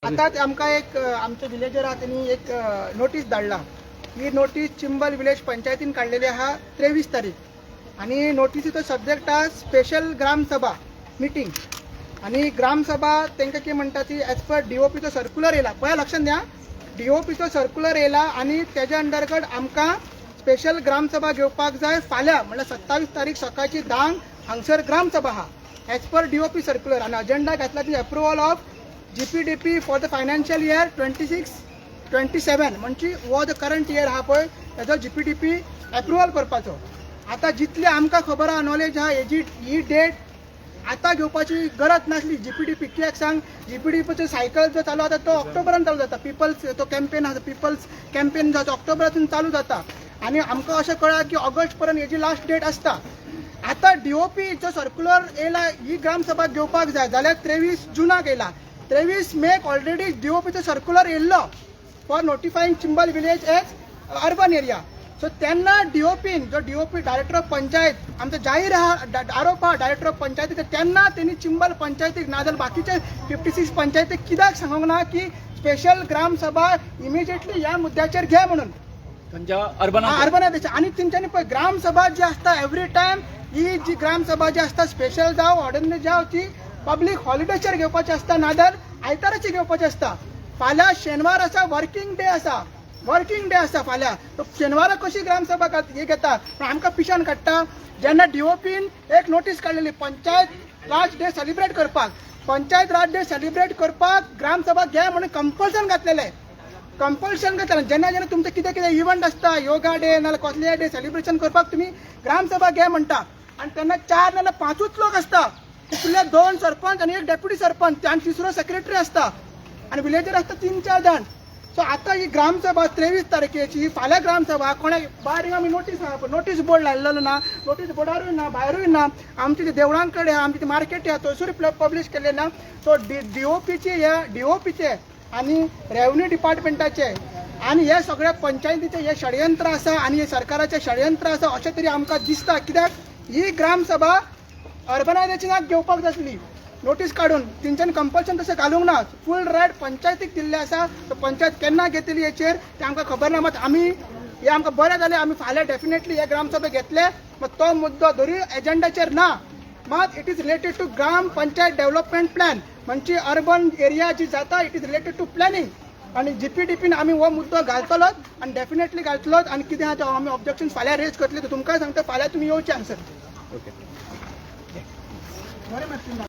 आताच आमका एक आमच्या विलेजर त्यांनी एक नोटीस धाडला. ही नोटीस चिंबल विलेज पंचायतीन काढलेली हा 23 तारीख आणि नोटीसीचो सब्जेक्ट हा स्पेशल ग्रामसभा मीटिंग आणि ग्रामसभा तांकां कितें म्हणटा ती एज पर DOPचो सर्क्युलर येयला. पळय लक्षात द्या, DOPचो सर्क्युलर येयला आणि तेज्या अंडरगट आमकां स्पेशल ग्रामसभा घेवपाक जाय फाल्यां म्हणल्यार 27 तारीख सकाळची 10 हांगसर ग्रामसभा हा एज पर DOP सर्क्युलर आणि अजेंडा घातला ती approval of GPDP for the financial year 26-27 म्हणजे वो द करंट इयर हा पळय तेजो GPDP अप्रुवल करपाचो. आता जितली आमकां खबर आहा नॉलेज आहा ही डेट आता घेवपाची गरज नासली. GPDP कित्याक सांग, GPDPचो सायकल जो चालू जाता तो ऑक्टोबरान चालू जाता. पिपल्स तो कॅम्पेन आसा, पिपल्स कॅम्पेन जो ऑक्टोबरातून चालू जाता आणि आमकां अशें कळ्ळां की ऑगस्ट पर्यंत हेजी लास्ट डेट आसता. आता DOP जो सर्क्युलर येयला ही ग्रामसभा घेवपाक जाय जाल्यार 23 जुनाक येयला. 23 मेक ऑलरेडी DOPचो सर्क्युलर येयल्लो for notifying Chimbel village as urban area. So तेन्ना DOPन जो DOP डायरेक्टर ऑफ पंचायत आमचो जाहीर आरोप हा डायरेक्टर ऑफ पंचायतीचो, तेन्ना त्यांनी चिंबल पंचायतीक नाजाल्यार बाकीचे 56 पंचायतीक कित्याक सांगूंक ना की स्पेशल ग्रामसभा इमिजिएटली ह्या मुद्द्याचेर घे म्हणून अर्बन आणि तेंच्यांनी पळय ग्रामसभा जी आसता एवरी टायम ही जी ग्रामसभा जी आसता स्पेशल जावं ऑर्डिनरी जावं ती पब्लीक हॉलिडेचेर घेवपाची आसता नाजाल्यार आयताराची घेवपाची आसता. फाल्यां शेनवार आसा, वर्किंग डे आसा फाल्यां. शेनवारा कशी ग्रामसभा हे घेता पण आमकां पिशान काडटा. जेन्ना DOPन एक नोटीस काडलेली पंचायत राज डे सेलिब्रेट करपाक ग्रामसभा घे म्हणून कंपल्शन घातलेलें. जेन्ना तुमचें कितें इव्हेंट आसता, योगा डे नाल्यार कसलेय डे सेलिब्रेशन करपाक तुमी ग्रामसभा घे म्हणटा आणि तेन्ना 4 नाल्यार 5 लोक आसता. तितूंतले 2 सरपंच आणि एक डेप्युटी सरपंच आणि 3रो सेक्रेटरी आसता आणि विलेजर आसता 3-4 जाण. सो आता ही ग्रामसभा 23 तारखेची फाल्यां ग्रामसभा कोणाक भायर आमी नोटीस बोर्ड लायलेलो ना, नोटीस बोर्डारूय ना, भायरूय ना. आमचे देवळां कडेन आमचे ते मार्केट थंयसरूय पब्लीश केले ना. सो DOPचे आणि रेव्हन्यू डिपार्टमेंटाचे आणि हे सगळे पंचायतीचे हे षडयंत्र आसा आणि हे सरकाराचे षडयंत्र आसा अशें तरी आमकां दिसता. कित्याक ही ग्रामसभा अर्बनायझेशनाक घेवपाक जाय आसली नोटीस काढून. तेंच्यांनी कंपल्शन तशें घालूंक ना. फूल रायट पंचायतीक दिल्ले आसा. सो पंचायत केन्ना घेतली हेचेर ते आमकां खबर ना. मात आमी हे आमकां बरें जालें, आमी फाल्यां डेफिनेटली हे ग्रामसभा घेतले. मात तो मुद्दो जरी एजेंडाचेर ना मात it is related to gram panchayat development plan म्हणजे अर्बन एरिया जी जाता it is related to planning आणि GPDPन आमी हो मुद्दो घालतलोच आणि डेफिनेटली घालतलोच. आणि कितें आहा तो आमी ऑब्जेक्शन फाल्यां रेज करतले. तुमकां सांगता फाल्यां तुमी येवचे हांगसर. ओके.